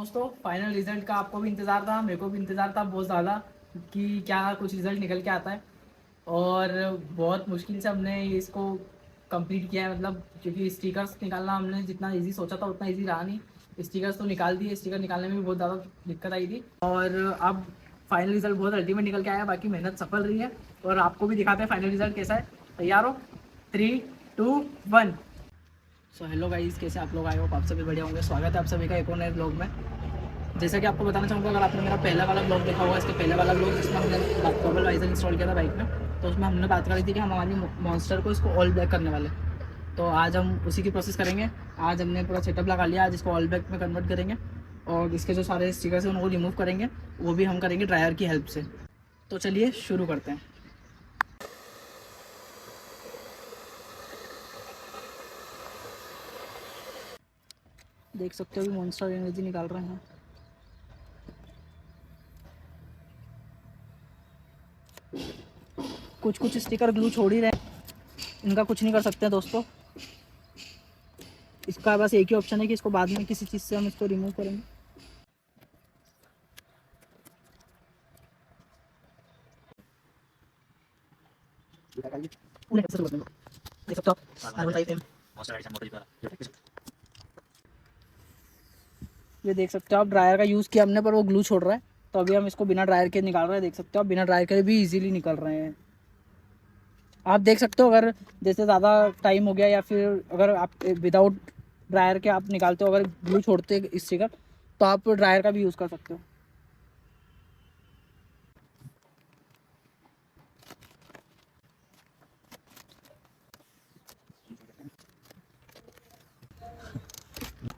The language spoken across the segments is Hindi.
दोस्तों फाइनल रिजल्ट का आपको भी इंतज़ार था, मेरे को भी इंतज़ार था बहुत ज़्यादा कि क्या कुछ रिज़ल्ट निकल के आता है। और बहुत मुश्किल से हमने इसको कंप्लीट किया है, मतलब क्योंकि स्टिकर्स निकालना हमने जितना इजी सोचा था उतना इजी रहा नहीं। स्टिकर्स तो निकाल दिए, स्टिकर निकालने में भी बहुत ज़्यादा दिक्कत आई थी। और अब फाइनल रिज़ल्ट बहुत अल्टीमेट निकल के आया, बाकी मेहनत सफल रही है और आपको भी दिखाते हैं फाइनल रिज़ल्ट कैसा है। तैयार हो? 3, 2, 1। सो हेलो गाइस, कैसे आप लोग आए हो? आप सभी बढ़िया होंगे। स्वागत है आप सभी का एक और नए ब्लॉग में। जैसा कि आपको बताना चाहूँगा, अगर आपने मेरा पहला वाला ब्लॉग देखा होगा, इसके पहले वाला ब्लॉग जिसमें हमने डबल वाइजर इंस्टॉल किया था बाइक में, तो उसमें हमने बात करी थी कि हम हमारी मॉन्स्टर को इसको ऑल ब्लैक करने वाले। तो आज हम उसी की प्रोसेस करेंगे। आज हमने पूरा सेटअप लगा लिया, आज इसको ऑल ब्लैक में कन्वर्ट करेंगे और इसके जो सारे स्टिकर्स हैं उनको रिमूव करेंगे, वो भी हम करेंगे ड्रायर की हेल्प से। तो चलिए शुरू करते हैं। देख सकते हो कि मॉन्स्टर एनर्जी निकाल रहे हैं। कुछ कुछ स्टिकर ग्लू छोड़ ही रहे हैं, इनका कुछ नहीं कर सकते हैं दोस्तों। इसका बस एक ही ऑप्शन है कि इसको बाद में किसी चीज़ से हम इसको रिमूव करेंगे। देख सकते हो ये देख सकते हो आप, ड्रायर का यूज़ किया हमने पर वो ग्लू छोड़ रहा है। तो अभी हम इसको बिना ड्रायर के निकाल रहे हैं। देख सकते हो आप, बिना ड्रायर के भी इजीली निकल रहे हैं। आप देख सकते हो, अगर जैसे ज़्यादा टाइम हो गया या फिर अगर आप विदाउट ड्रायर के आप निकालते हो, अगर ग्लू छोड़ते स्टिकर, तो आप ड्रायर का भी यूज़ कर सकते हो।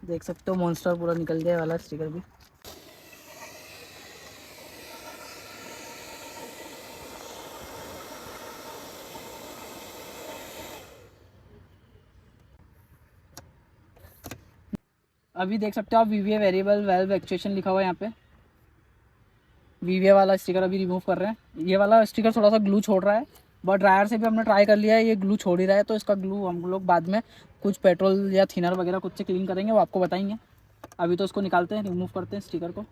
देख सकते हो मॉन्स्टर पूरा निकल गया वाला स्टिकर भी। अभी देख सकते हो आप, वीवीए वेरिएबल वेल्व एक्चुएशन लिखा हुआ है यहाँ पे। वीवीए वाला स्टिकर अभी रिमूव कर रहे हैं। ये वाला स्टिकर थोड़ा सा ग्लू छोड़ रहा है, बट ड्रायर से भी हमने ट्राई कर लिया है, ये ग्लू छोड़ ही रहा है। तो इसका ग्लू हम लोग बाद में कुछ पेट्रोल या थिनर वगैरह कुछ से क्लीन करेंगे, वो आपको बताएंगे। अभी तो इसको निकालते हैं, रिमूव करते हैं स्टिकर को।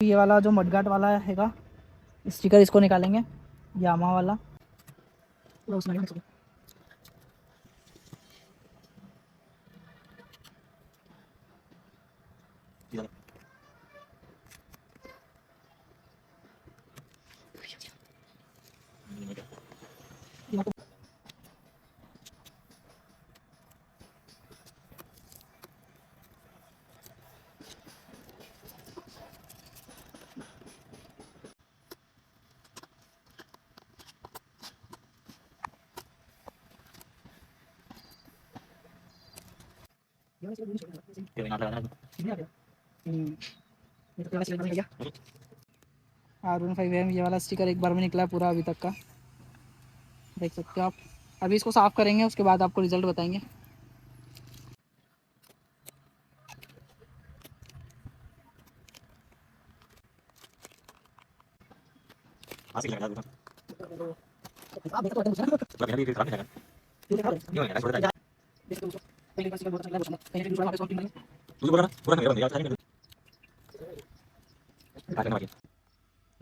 ये वाला जो मडगार्ड वाला हैगा स्टिकर, इसको निकालेंगे, यामा वाला पूरा उसमें। R15 ये वाला स्टिकर एक बार में निकला है पूरा अभी तक का। देख सकते हो आप। अभी इसको साफ़ करेंगे, उसके बाद आपको रिजल्ट बताएंगे।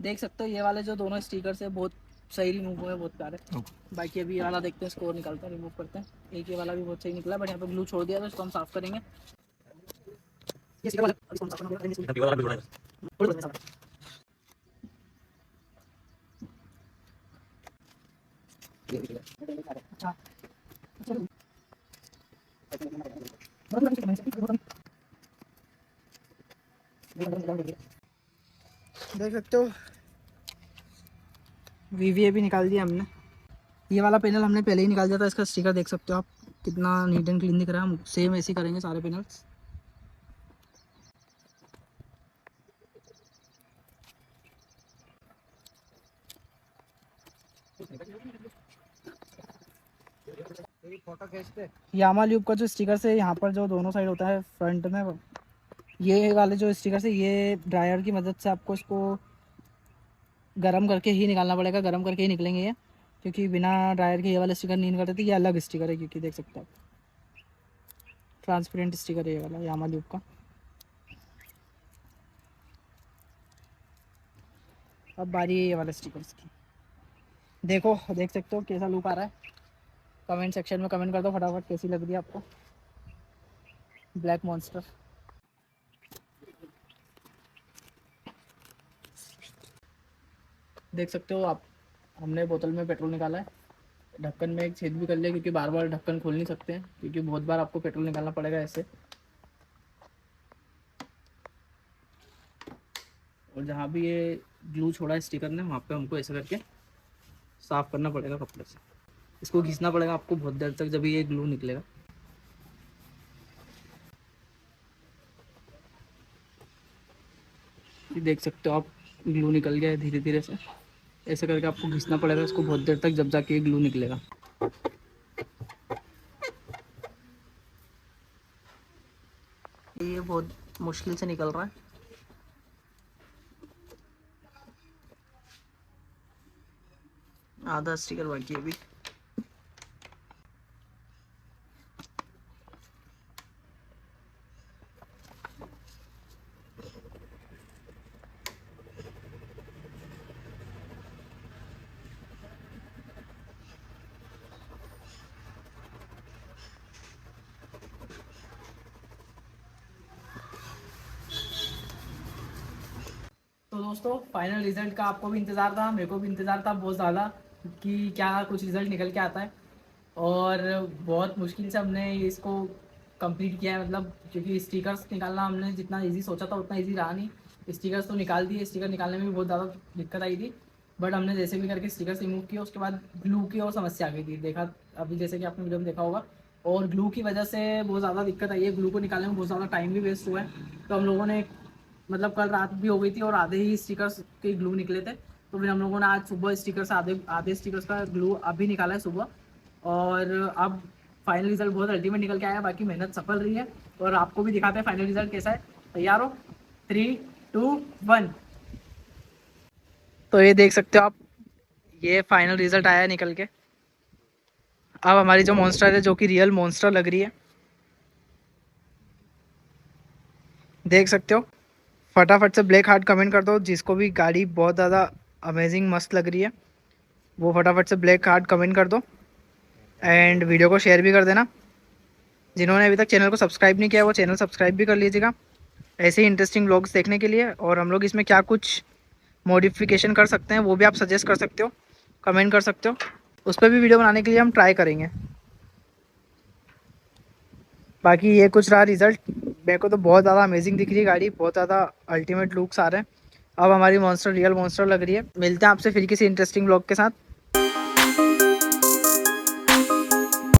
देख सकते हो ये वाले जो दोनों स्टिकर है बहुत सही रिमूव हुए, बहुत प्यारे। बाकी अभी ये वाला देखते हैं, स्कोर निकालते हैं, रिमूव करते हैं। एक ये वाला भी बहुत सही निकला, बट यहाँ पे ग्लू छोड़ दिया, तो इसको हम साफ करेंगे। देख सकते हो वीवीए भी निकाल दिया हमने। ये वाला पैनल हमने पहले ही निकाल दिया था, इसका स्टिकर देख सकते हो आप कितना नीट एंड क्लीन दिख रहा है। हम सेम ऐसे ही करेंगे सारे पैनल्स। यामा ल्यूब का जो स्टिकर है, यहाँ पर जो दोनों साइड होता है फ्रंट में, ये वाले जो स्टिकर है, ये ड्रायर की मदद से आपको इसको गर्म करके ही निकालना पड़ेगा। गर्म करके ही निकलेंगे ये, क्योंकि बिना ड्रायर के ये वाला स्टिकर नहीं निकलते थे। ये अलग स्टिकर है क्योंकि देख सकते हो आप, ट्रांसपेरेंट स्टिकर है ये वाला यामा लूप का। अब बारी है ये वाला स्टिकर्स की। देखो देख सकते हो कैसा लुक आ रहा है। कमेंट सेक्शन में कमेंट कर दो फटाफट कैसी लग रही है आपको ब्लैक मॉन्स्टर। देख सकते हो आप, हमने बोतल में पेट्रोल निकाला है, ढक्कन में एक छेद भी कर लिया क्योंकि बार बार ढक्कन खोल नहीं सकते हैं, क्योंकि बहुत बार आपको पेट्रोल निकालना पड़ेगा ऐसे। और जहाँ भी ये ग्लू छोड़ा है स्टिकर ने, वहाँ पे हमको ऐसे करके साफ़ करना पड़ेगा कपड़े से। इसको घिसना पड़ेगा आपको बहुत देर तक, जब ये ग्लू निकलेगा। ये देख सकते हो आप, ग्लू निकल गया है धीरे धीरे से। ऐसे करके आपको घिसना पड़ेगा इसको बहुत देर तक, जब जाके ये ग्लू निकलेगा। ये बहुत मुश्किल से निकल रहा है। आधा स्टिकर बाकी है अभी। तो दोस्तों फाइनल रिजल्ट का आपको भी इंतज़ार था, मेरे को भी इंतज़ार था बहुत ज़्यादा कि क्या कुछ रिज़ल्ट निकल के आता है। और बहुत मुश्किल से हमने इसको कंप्लीट किया है, मतलब क्योंकि स्टिकर्स निकालना हमने जितना इजी सोचा था उतना इजी रहा नहीं। स्टिकर्स तो निकाल दिए, स्टिकर निकालने में भी बहुत ज़्यादा दिक्कत आई थी, बट हमने जैसे भी करके स्टिकर्स रिमूव किए। उसके बाद ग्लू की और समस्या आ गई थी, देखा अभी जैसे कि आपने वीडियो में देखा होगा। और ग्लू की वजह से बहुत ज़्यादा दिक्कत आई है, ग्लू को निकालने में बहुत ज़्यादा टाइम भी वेस्ट हुआ है। तो हम लोगों ने मतलब कल रात भी हो गई थी और आधे ही स्टिकर्स के ग्लू निकले थे, तो फिर हम लोगों ने आज सुबह स्टिकर्स आधे आधे स्टिकर्स का ग्लू अभी निकाला है सुबह। और अब फाइनल रिजल्ट बहुत अल्टीमेट निकल के आया, बाकी मेहनत सफल रही है। और आपको भी दिखाते हैं फाइनल रिजल्ट कैसा है। तैयार हो? 3, 2, 1। तो ये देख सकते हो आप, ये फाइनल रिजल्ट आया है निकल के। अब हमारी जो मॉन्स्टर है, जो कि रियल मॉन्स्टर लग रही है, देख सकते हो। फटाफट से ब्लैक हार्ट कमेंट कर दो जिसको भी गाड़ी बहुत ज़्यादा अमेजिंग मस्त लग रही है, वो फटाफट से ब्लैक हार्ट कमेंट कर दो। एंड वीडियो को शेयर भी कर देना। जिन्होंने अभी तक चैनल को सब्सक्राइब नहीं किया वो चैनल सब्सक्राइब भी कर लीजिएगा ऐसे ही इंटरेस्टिंग व्लॉग्स देखने के लिए। और हम लोग इसमें क्या कुछ मॉडिफिकेशन कर सकते हैं वो भी आप सजेस्ट कर सकते हो, कमेंट कर सकते हो, उस पर भी वीडियो बनाने के लिए हम ट्राई करेंगे। बाकी ये कुछ रहा रिज़ल्ट। मेरे को तो बहुत ज़्यादा अमेजिंग दिख रही है गाड़ी, बहुत ज़्यादा अल्टीमेट लुक्स आ रहे हैं। अब हमारी मॉन्स्टर रियल मॉन्स्टर लग रही है। मिलते हैं आपसे फिर किसी इंटरेस्टिंग व्लॉग के साथ।